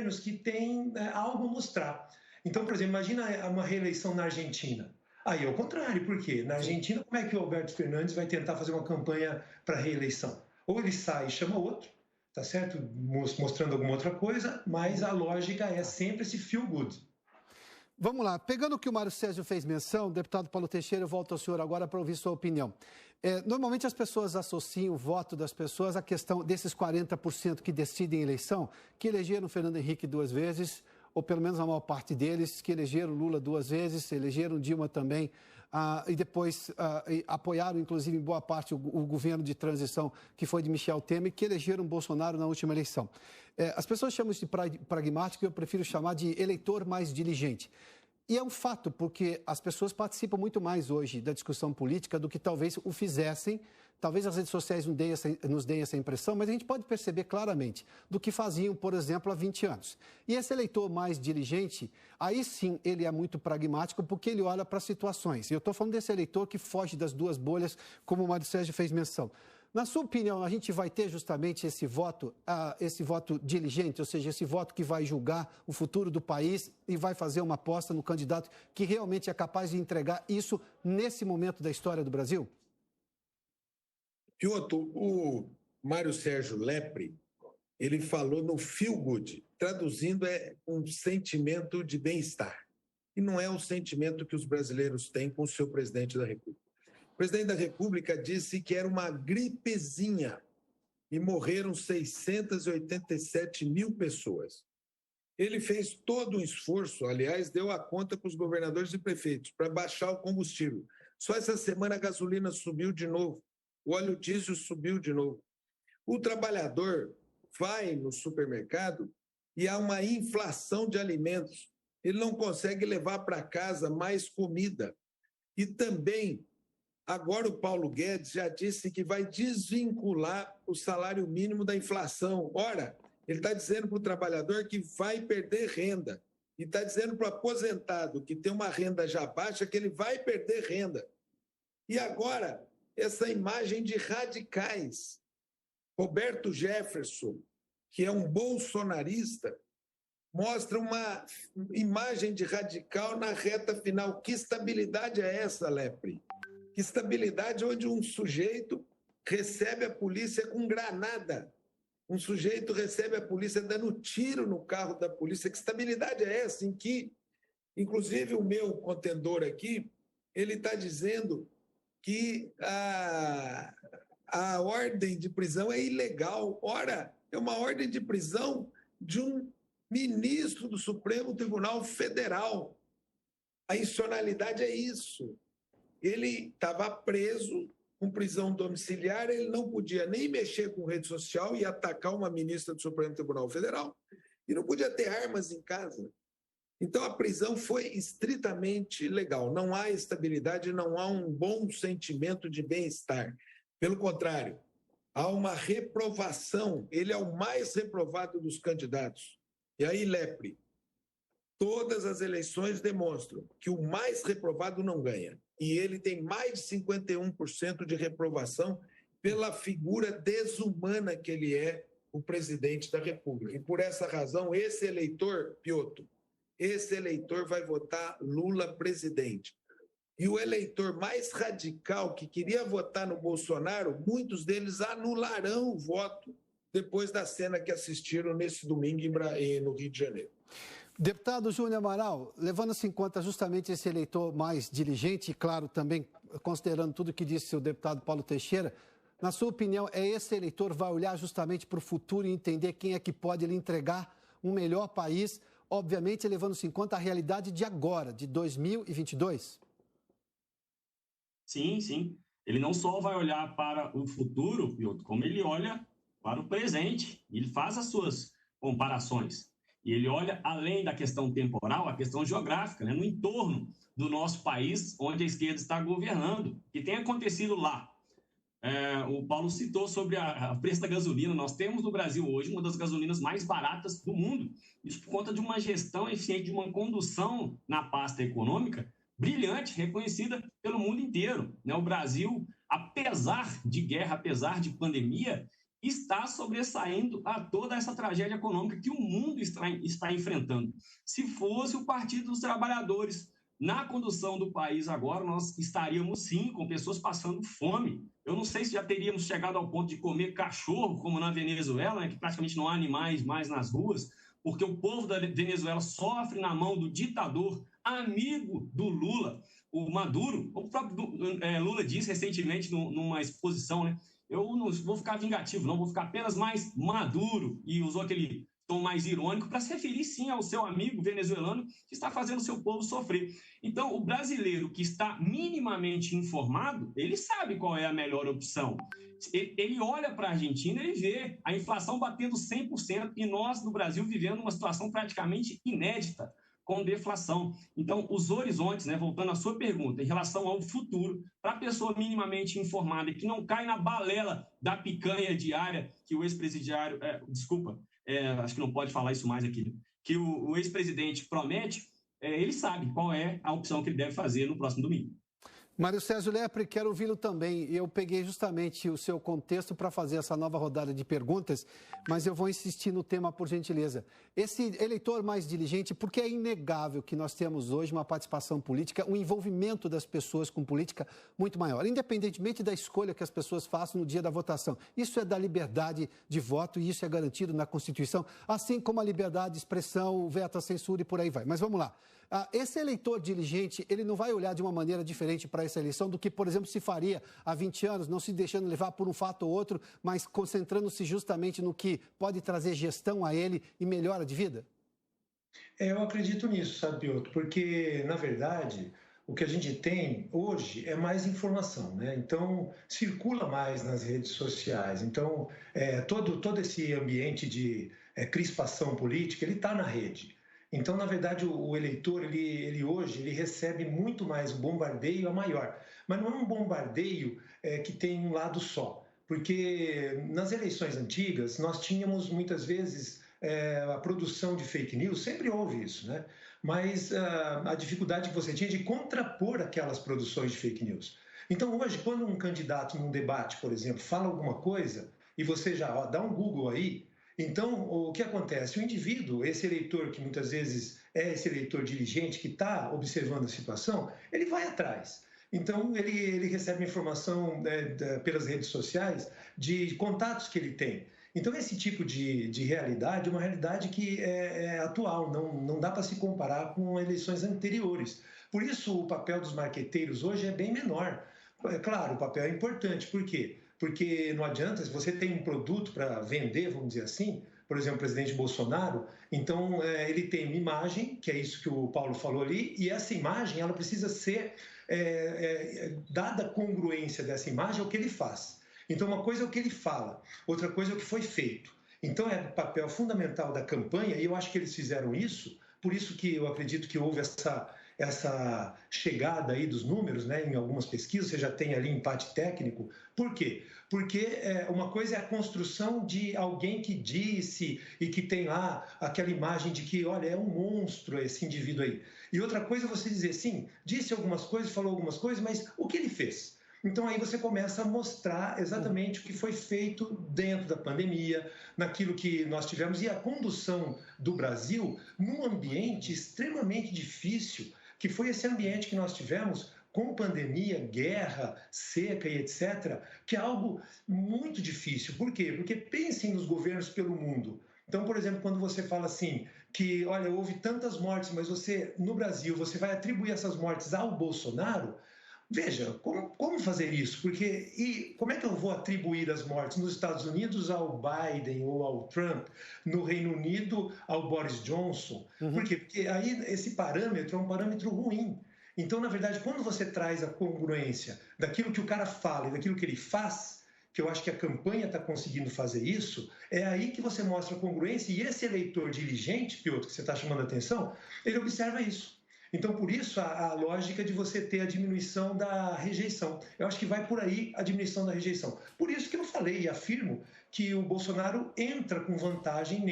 governos que têm algo a mostrar. Então, por exemplo, imagina uma reeleição na Argentina. Aí é o contrário, por quê? Na Argentina, como é que o Alberto Fernandes vai tentar fazer uma campanha para reeleição? Ou ele sai e chama outro, tá certo? Mostrando alguma outra coisa, mas a lógica é sempre esse feel good. Vamos lá, pegando o que o Mário Sérgio fez menção, deputado Paulo Teixeira, eu volto ao senhor agora para ouvir sua opinião. Normalmente as pessoas associam o voto das pessoas à questão desses 40% que decidem a eleição, que elegeram Fernando Henrique 2 vezes, ou pelo menos a maior parte deles, que elegeram Lula 2 vezes, elegeram Dilma também, e depois apoiaram, inclusive, em boa parte, o governo de transição que foi de Michel Temer, que elegeram Bolsonaro na última eleição. As pessoas chamam isso de pragmático, eu prefiro chamar de eleitor mais diligente. E é um fato, porque as pessoas participam muito mais hoje da discussão política do que talvez o fizessem. Talvez as redes sociais nos deem essa impressão, mas a gente pode perceber claramente do que faziam, por exemplo, há 20 anos. E esse eleitor mais diligente, aí sim ele é muito pragmático, porque ele olha para situações. E eu estou falando desse eleitor que foge das duas bolhas, como o Mário Sérgio fez menção. Na sua opinião, a gente vai ter justamente esse voto diligente, ou seja, esse voto que vai julgar o futuro do país e vai fazer uma aposta no candidato que realmente é capaz de entregar isso nesse momento da história do Brasil? Piotr, o Mário Sérgio Lepre, ele falou no feel good, traduzindo é um sentimento de bem-estar. E não é o sentimento que os brasileiros têm com o seu presidente da República. O presidente da República disse que era uma gripezinha e morreram 687 mil pessoas. Ele fez todo um esforço, aliás, deu a conta para os governadores e prefeitos para baixar o combustível. Só essa semana a gasolina subiu de novo, o óleo diesel subiu de novo. O trabalhador vai no supermercado e há uma inflação de alimentos. Ele não consegue levar para casa mais comida. E também agora o Paulo Guedes já disse que vai desvincular o salário mínimo da inflação. Ora, ele está dizendo para o trabalhador que vai perder renda. E está dizendo para o aposentado que tem uma renda já baixa que ele vai perder renda. E agora, essa imagem de radicais. Roberto Jefferson, que é um bolsonarista, mostra uma imagem de radical na reta final. Que estabilidade é essa, Lepre? Que estabilidade onde um sujeito recebe a polícia com granada. Um sujeito recebe a polícia dando tiro no carro da polícia. Que estabilidade é essa em que, inclusive o meu contendor aqui, ele está dizendo que a ordem de prisão é ilegal. Ora, é uma ordem de prisão de um ministro do Supremo Tribunal Federal. A incionalidade é isso. Ele estava preso com prisão domiciliar, ele não podia nem mexer com rede social e atacar uma ministra do Supremo Tribunal Federal, e não podia ter armas em casa. Então a prisão foi estritamente ilegal. Não há estabilidade, não há um bom sentimento de bem-estar. Pelo contrário, há uma reprovação. Ele é o mais reprovado dos candidatos. E aí, Lepre, todas as eleições demonstram que o mais reprovado não ganha. E ele tem mais de 51% de reprovação pela figura desumana que ele é, o presidente da República. E por essa razão, esse eleitor, Piotr, esse eleitor vai votar Lula presidente. E o eleitor mais radical que queria votar no Bolsonaro, muitos deles anularão o voto depois da cena que assistiram nesse domingo no Rio de Janeiro. Deputado Júnior Amaral, levando-se em conta justamente esse eleitor mais diligente, e claro, também considerando tudo que disse o deputado Paulo Teixeira, na sua opinião, esse eleitor vai olhar justamente para o futuro e entender quem é que pode lhe entregar um melhor país, obviamente levando-se em conta a realidade de agora, de 2022? Sim, sim. Ele não só vai olhar para o futuro, como ele olha para o presente. Ele faz as suas comparações. E ele olha além da questão temporal, a questão geográfica, no entorno do nosso país, onde a esquerda está governando. O que tem acontecido lá? O Paulo citou sobre o preço da gasolina. Nós temos no Brasil hoje uma das gasolinas mais baratas do mundo. Isso por conta de uma gestão eficiente, de uma condução na pasta econômica brilhante, reconhecida pelo mundo inteiro. O Brasil, apesar de guerra, apesar de pandemia, está sobressaindo a toda essa tragédia econômica que o mundo está enfrentando. Se fosse o Partido dos Trabalhadores na condução do país agora, nós estaríamos, sim, com pessoas passando fome. Eu não sei se já teríamos chegado ao ponto de comer cachorro, como na Venezuela, né, que praticamente não há animais mais nas ruas, porque o povo da Venezuela sofre na mão do ditador, amigo do Lula, o Maduro. O próprio Lula disse recentemente numa exposição, né, eu não vou ficar vingativo, não, vou ficar apenas mais maduro, e usou aquele tom mais irônico para se referir, sim, ao seu amigo venezuelano que está fazendo o seu povo sofrer. Então, o brasileiro que está minimamente informado, ele sabe qual é a melhor opção. Ele olha para a Argentina e vê a inflação batendo 100% e nós, no Brasil, vivendo uma situação praticamente inédita, com deflação. Então, os horizontes, né, voltando à sua pergunta, em relação ao futuro, para a pessoa minimamente informada, que não cai na balela da picanha diária que o ex-presidiário, acho que não pode falar isso mais aqui, que o ex-presidente promete, ele sabe qual é a opção que ele deve fazer no próximo domingo. Mário Sérgio Lepre, quero ouvi-lo também. Eu peguei justamente o seu contexto para fazer essa nova rodada de perguntas, mas eu vou insistir no tema, por gentileza. Esse eleitor mais diligente, porque é inegável que nós temos hoje uma participação política, um envolvimento das pessoas com política muito maior, independentemente da escolha que as pessoas façam no dia da votação. Isso é da liberdade de voto e isso é garantido na Constituição, assim como a liberdade de expressão, o veto à censura e por aí vai. Mas vamos lá. Esse eleitor diligente, ele não vai olhar de uma maneira diferente para essa eleição do que, por exemplo, se faria há 20 anos, não se deixando levar por um fato ou outro, mas concentrando-se justamente no que pode trazer gestão a ele e melhora de vida? Eu acredito nisso, sabe, Piotr? Porque, na verdade, o que a gente tem hoje é mais informação, né? Então, circula mais nas redes sociais. Então, todo esse ambiente de crispação política, ele está na rede. Então, na verdade, o eleitor, ele hoje, ele recebe muito mais, o bombardeio é maior. Mas não é um bombardeio que tem um lado só. Porque nas eleições antigas, nós tínhamos muitas vezes a produção de fake news, sempre houve isso, né? Mas a dificuldade que você tinha de contrapor aquelas produções de fake news. Então, hoje, quando um candidato num debate, por exemplo, fala alguma coisa, e você já dá um Google aí, então, o que acontece? O indivíduo, esse eleitor que muitas vezes é esse eleitor diligente que está observando a situação, ele vai atrás. Então, ele recebe informação pelas redes sociais de contatos que ele tem. Então, esse tipo de realidade é uma realidade que é atual, não dá para se comparar com eleições anteriores. Por isso, o papel dos marqueteiros hoje é bem menor. É claro, o papel é importante. Por quê? Porque não adianta, se você tem um produto para vender, vamos dizer assim, por exemplo, o presidente Bolsonaro, então ele tem uma imagem, que é isso que o Paulo falou ali, e essa imagem ela precisa ser dada congruência dessa imagem ao que ele faz. Então, uma coisa é o que ele fala, outra coisa é o que foi feito. Então, é o papel fundamental da campanha, e eu acho que eles fizeram isso, por isso que eu acredito que houve essa chegada aí dos números, né, em algumas pesquisas, você já tem ali empate técnico. Por quê? Porque uma coisa é a construção de alguém que disse e que tem lá aquela imagem de que, olha, é um monstro esse indivíduo aí. E outra coisa é você dizer, sim, disse algumas coisas, falou algumas coisas, mas o que ele fez? Então, aí você começa a mostrar exatamente o que foi feito dentro da pandemia, naquilo que nós tivemos, e a condução do Brasil num ambiente extremamente difícil, que foi esse ambiente que nós tivemos com pandemia, guerra, seca e etc., que é algo muito difícil. Por quê? Porque pensem nos governos pelo mundo. Então, por exemplo, quando você fala assim, que, olha, houve tantas mortes, mas no Brasil, você vai atribuir essas mortes ao Bolsonaro. Veja, como fazer isso? Porque como é que eu vou atribuir as mortes nos Estados Unidos ao Biden ou ao Trump, no Reino Unido ao Boris Johnson? Por quê? Porque aí esse parâmetro é um parâmetro ruim. Então, na verdade, quando você traz a congruência daquilo que o cara fala e daquilo que ele faz, que eu acho que a campanha está conseguindo fazer isso, é aí que você mostra a congruência, e esse eleitor diligente, Piotr, que você está chamando a atenção, ele observa isso. Então, por isso, a lógica de você ter a diminuição da rejeição. Eu acho que vai por aí a diminuição da rejeição. Por isso que eu falei e afirmo que o Bolsonaro entra com vantagem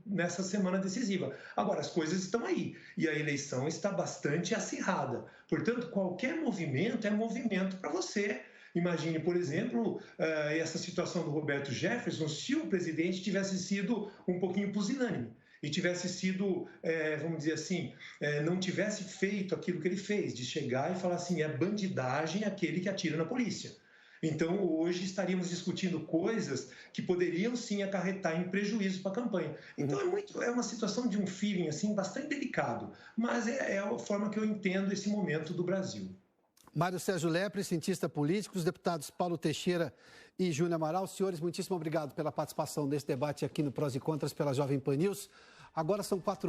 nessa semana decisiva. Agora, as coisas estão aí e a eleição está bastante acirrada. Portanto, qualquer movimento é movimento para você Imagine, por exemplo, essa situação do Roberto Jefferson, se o presidente tivesse sido um pouquinho pusilânime e tivesse sido, vamos dizer assim, não tivesse feito aquilo que ele fez, de chegar e falar assim, é bandidagem aquele que atira na polícia. Então, hoje estaríamos discutindo coisas que poderiam sim acarretar em prejuízo para a campanha. Então, é uma situação de um feeling assim, bastante delicado, mas é a forma que eu entendo esse momento do Brasil. Mário Sérgio Lepre, cientista político, os deputados Paulo Teixeira e Júnior Amaral. Senhores, muitíssimo obrigado pela participação nesse debate aqui no Prós e Contras pela Jovem Pan News. Agora são 4